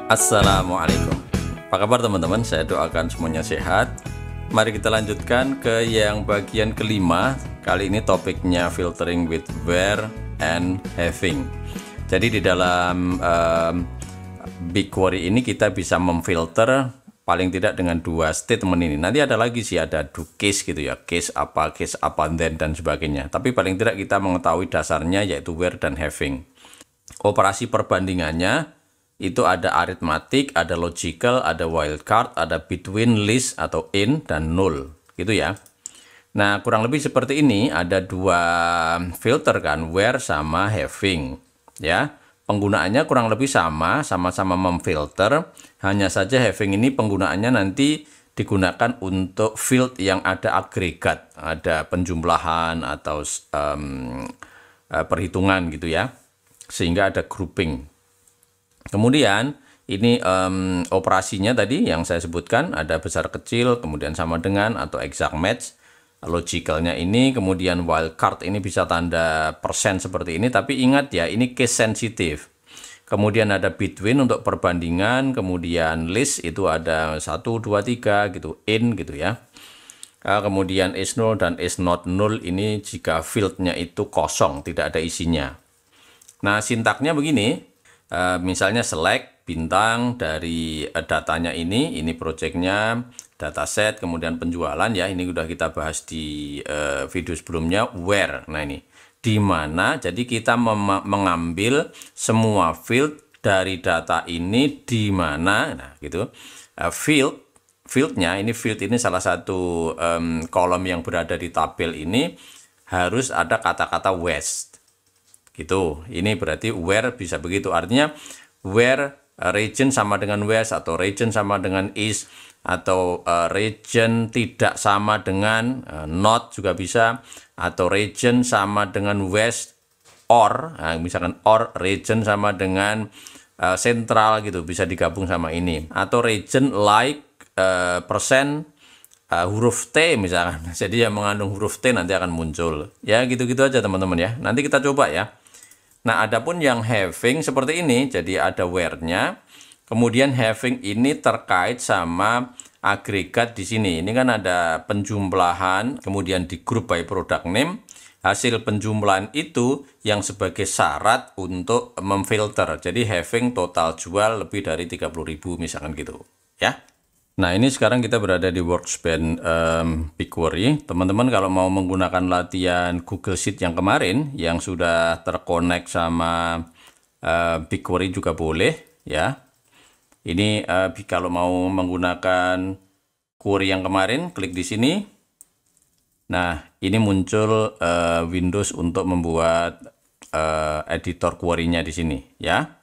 Assalamualaikum. Apa kabar teman-teman? Saya doakan semuanya sehat. Mari kita lanjutkan ke yang bagian kelima. Kali ini topiknya filtering with where and having. Jadi di dalam BigQuery ini kita bisa memfilter paling tidak dengan dua statement ini. Nanti ada lagi sih, ada do case gitu ya, case apa, then dan sebagainya. Tapi paling tidak kita mengetahui dasarnya yaitu where dan having. Operasi perbandingannya itu ada arithmetic, ada logical, ada wildcard, ada between, list atau in dan null gitu ya. Nah, kurang lebih seperti ini, ada dua filter kan, where sama having ya. Penggunaannya kurang lebih sama-sama memfilter, hanya saja having ini penggunaannya nanti digunakan untuk field yang ada agregat, ada penjumlahan atau perhitungan gitu ya, sehingga ada grouping. Kemudian ini operasinya tadi yang saya sebutkan, ada besar kecil, kemudian sama dengan atau exact match. Logicalnya ini, kemudian wildcard ini bisa tanda persen seperti ini, tapi ingat ya, ini case sensitive. Kemudian ada between untuk perbandingan, kemudian list itu ada 1, 2, 3 gitu, in gitu ya. Kemudian is null dan is not null ini jika fieldnya itu kosong, tidak ada isinya. Nah, sintaknya begini, misalnya select bintang dari datanya ini projectnya, dataset, kemudian penjualan ya, ini udah kita bahas di video sebelumnya, where. Nah ini, di mana, jadi kita mengambil semua field dari data ini di mana, nah gitu. Fieldnya, field ini salah satu kolom yang berada di tabel ini, harus ada kata-kata west. Gitu, ini berarti where bisa begitu, artinya where region sama dengan west, atau region sama dengan east, atau region tidak sama dengan not juga bisa, atau region sama dengan west or, misalkan or region sama dengan central gitu, bisa digabung sama ini, atau region like persen huruf T misalkan, jadi yang mengandung huruf T nanti akan muncul ya, gitu-gitu aja teman-teman ya. Nanti kita coba ya. Nah, adapun yang having seperti ini, jadi ada where-nya, kemudian having ini terkait sama agregat di sini. Ini kan ada penjumlahan, kemudian di group by product name. Hasil penjumlahan itu yang sebagai syarat untuk memfilter. Jadi having total jual lebih dari 30.000 misalkan gitu, ya. Nah, ini sekarang kita berada di workspace BigQuery. Teman-teman kalau mau menggunakan latihan Google Sheet yang kemarin, yang sudah terkonek sama BigQuery juga boleh ya. Ini kalau mau menggunakan query yang kemarin, klik di sini. Nah, ini muncul Windows untuk membuat editor query-nya di sini ya.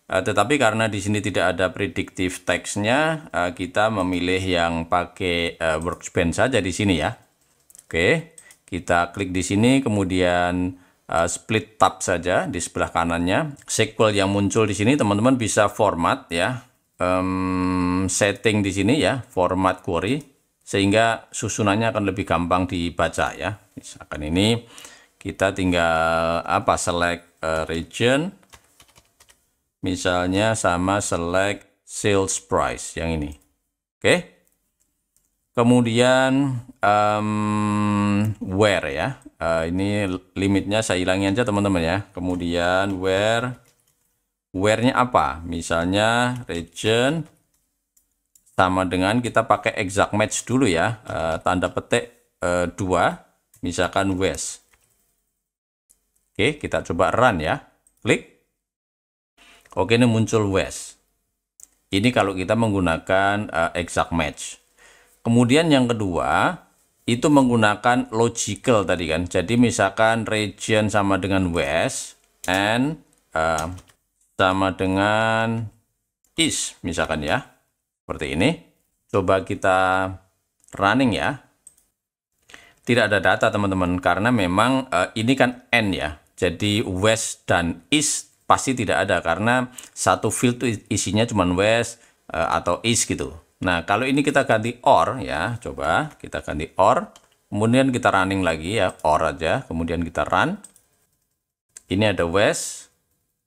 Tetapi karena di sini tidak ada predictive text-nya, kita memilih yang pakai workbench saja di sini ya. Oke, kita klik di sini, kemudian split tab saja di sebelah kanannya. SQL yang muncul di sini teman-teman bisa format ya, setting di sini ya, format query, sehingga susunannya akan lebih gampang dibaca ya. Misalkan ini kita tinggal select region. Misalnya sama select sales price yang ini. Oke. Kemudian where ya. Ini limitnya saya hilangi aja teman-teman ya. Kemudian where-nya apa? Misalnya region sama dengan kita pakai exact match dulu ya. Tanda petik 2, misalkan west. Oke, kita coba run ya. Klik. Oke, ini muncul west. Ini kalau kita menggunakan exact match. Kemudian yang kedua, itu menggunakan logical tadi kan. Jadi misalkan region sama dengan west, and sama dengan east misalkan ya. Seperti ini. Coba kita running ya. Tidak ada data teman-teman, karena memang ini kan and ya. Jadi west dan east pasti tidak ada, karena satu field itu isinya cuma west atau east gitu. Nah, kalau ini kita ganti or ya, coba kita ganti or, kemudian kita running lagi ya, or aja, kemudian kita run. Ini ada west,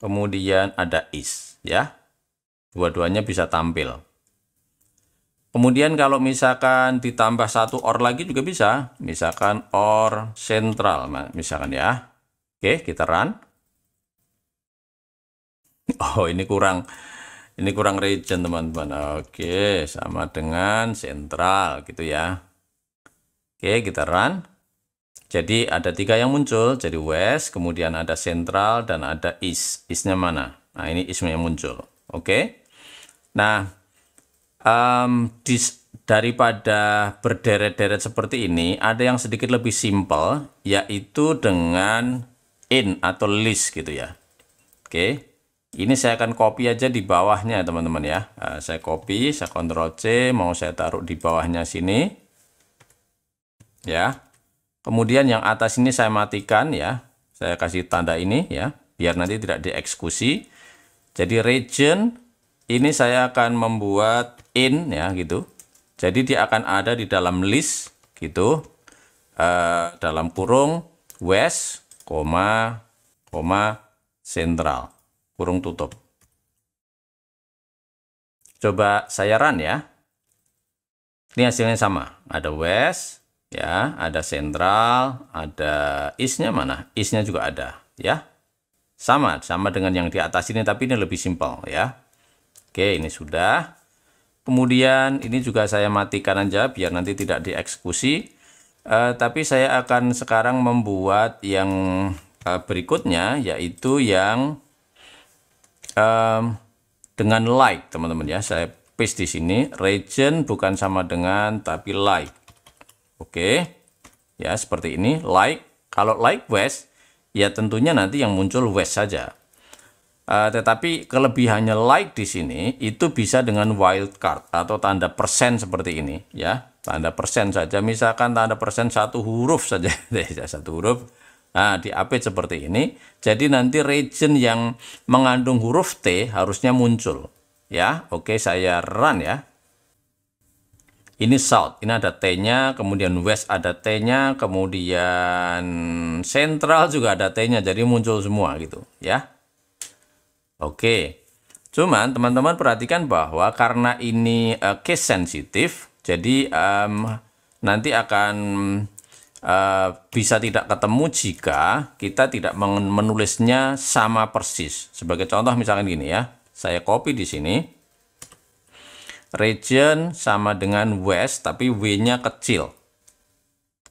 kemudian ada east ya. Dua-duanya bisa tampil. Kemudian kalau misalkan ditambah satu OR lagi juga bisa. Misalkan OR sentral, misalkan ya. Oke, kita run. Oh, ini kurang region, teman-teman. Oke, sama dengan sentral gitu ya. Oke, kita run. Jadi ada 3 yang muncul. Jadi west, kemudian ada sentral, dan ada east. East-nya mana? Nah, ini east-nya yang muncul. Oke. Nah, daripada berderet-deret seperti ini, ada yang sedikit lebih simple, yaitu dengan in atau list gitu ya. Oke. Ini saya akan copy aja di bawahnya, teman-teman ya. Nah, saya copy, saya Ctrl C, mau saya taruh di bawahnya sini. Ya. Kemudian yang atas ini saya matikan ya. Saya kasih tanda ini ya, biar nanti tidak dieksekusi. Jadi region ini saya akan membuat in ya gitu. Jadi dia akan ada di dalam list gitu. Dalam kurung west, koma sentral. Kurung tutup. Coba saya run ya. Ini hasilnya sama. Ada west, ya, ada sentral, ada east-nya mana? East-nya juga ada, ya. Sama dengan yang di atas ini, tapi ini lebih simpel ya. Oke, ini sudah. Kemudian ini juga saya matikan aja biar nanti tidak dieksekusi. Tapi saya akan sekarang membuat yang berikutnya, yaitu yang dengan like, teman-teman ya. Saya paste di sini. Region bukan sama dengan, tapi like. Oke, ya seperti ini. Like, kalau like west, ya tentunya nanti yang muncul west saja. Tetapi kelebihannya like di sini itu bisa dengan wildcard atau tanda persen seperti ini, ya. Tanda persen saja. Misalkan tanda persen 1 huruf saja, 1 huruf. Nah, di-update seperti ini. Jadi nanti region yang mengandung huruf T harusnya muncul. Ya, oke, saya run ya. Ini south, ini ada T-nya, kemudian west ada T-nya, kemudian central juga ada T-nya, jadi muncul semua gitu ya. Oke, cuman teman-teman perhatikan bahwa karena ini case sensitif, jadi nanti akan bisa tidak ketemu jika kita tidak menulisnya sama persis. Sebagai contoh misalkan gini ya, saya copy di sini. Region sama dengan west, tapi W-nya kecil.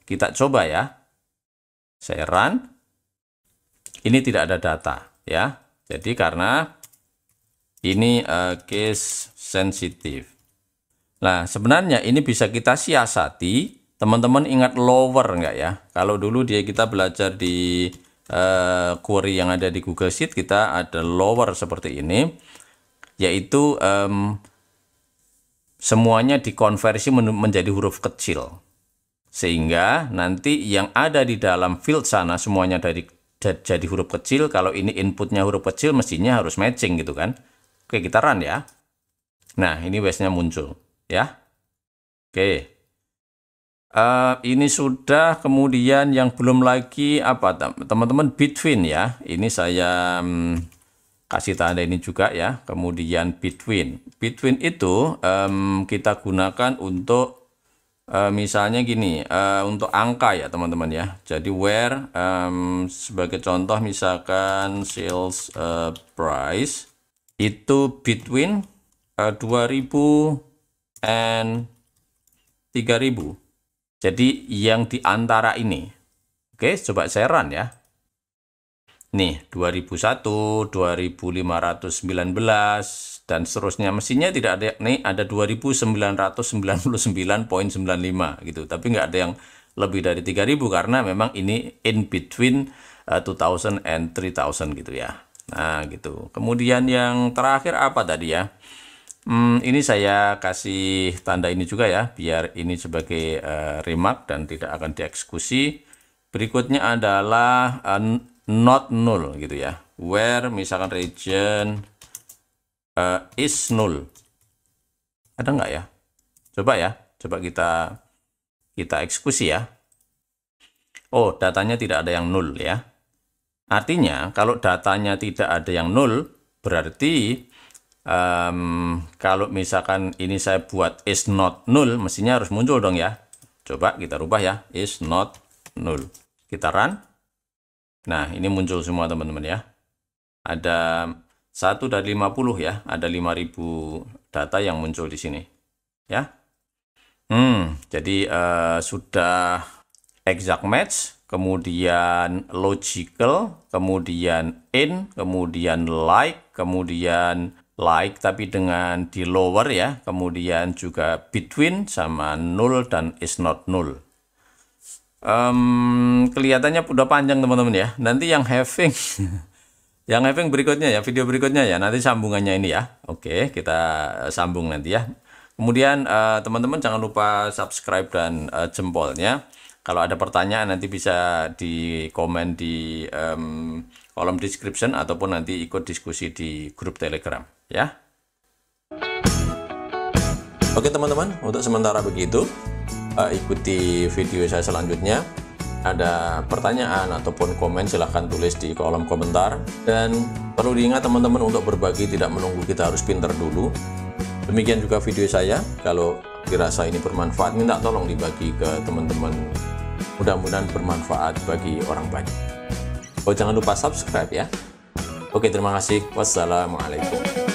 Kita coba ya. Saya run. Ini tidak ada data ya. Jadi karena ini case sensitive. Nah, sebenarnya ini bisa kita siasati. Teman-teman ingat lower enggak ya? Kalau dulu kita belajar di query yang ada di Google Sheet, kita ada lower seperti ini. Yaitu semuanya dikonversi menjadi huruf kecil. Sehingga nanti yang ada di dalam field sana semuanya jadi huruf kecil. Kalau ini inputnya huruf kecil, mestinya harus matching gitu kan. Oke, kita run ya. Nah, ini west-nya muncul ya. Oke. Ini sudah. Kemudian yang belum lagi apa teman-teman, between ya. Ini saya kasih tanda ini juga ya. Kemudian between itu kita gunakan untuk misalnya gini, untuk angka ya teman-teman ya. Jadi where sebagai contoh misalkan sales price itu between 2000 and 3000. Jadi yang di antara ini. Oke, coba saya run ya. Nih, 2001, 2519, dan seterusnya. Mesinnya tidak ada, nih ada 2999.95 gitu. Tapi nggak ada yang lebih dari 3000 karena memang ini in between 2000 and 3000 gitu ya. Nah, gitu. Kemudian yang terakhir apa tadi ya? Ini saya kasih tanda ini juga ya, biar ini sebagai remark dan tidak akan dieksekusi. Berikutnya adalah not null gitu ya. Where misalkan region is null. Ada nggak ya? Coba ya, coba kita eksekusi ya. Oh, datanya tidak ada yang null ya. Artinya kalau datanya tidak ada yang null, berarti Kalau misalkan ini saya buat is not null, mestinya harus muncul dong ya. Coba kita rubah ya, is not null. Kita run. Nah, ini muncul semua teman-teman ya. Ada 1 dari 50 ya, ada 5000 data yang muncul di sini. Ya. Jadi sudah exact match, kemudian logical, kemudian in, kemudian like, kemudian like tapi dengan di lower ya, kemudian juga between sama null dan is not null. Kelihatannya udah panjang teman-teman ya. Nanti yang having yang having berikutnya ya, video berikutnya ya, nanti sambungannya ini ya. Oke, kita sambung nanti ya. Kemudian teman-teman jangan lupa subscribe dan jempolnya. Kalau ada pertanyaan nanti bisa di komen di kolom description ataupun nanti ikut diskusi di grup Telegram ya. Oke teman-teman, untuk sementara begitu. Ikuti video saya selanjutnya. Ada pertanyaan ataupun komen silahkan tulis di kolom komentar. Dan perlu diingat teman-teman, untuk berbagi tidak menunggu kita harus pinter dulu. Demikian juga video saya, kalau dirasa ini bermanfaat, minta tolong dibagi ke teman-teman. Mudah-mudahan bermanfaat bagi orang banyak. Oh, jangan lupa subscribe ya. Oke, terima kasih. Wassalamualaikum.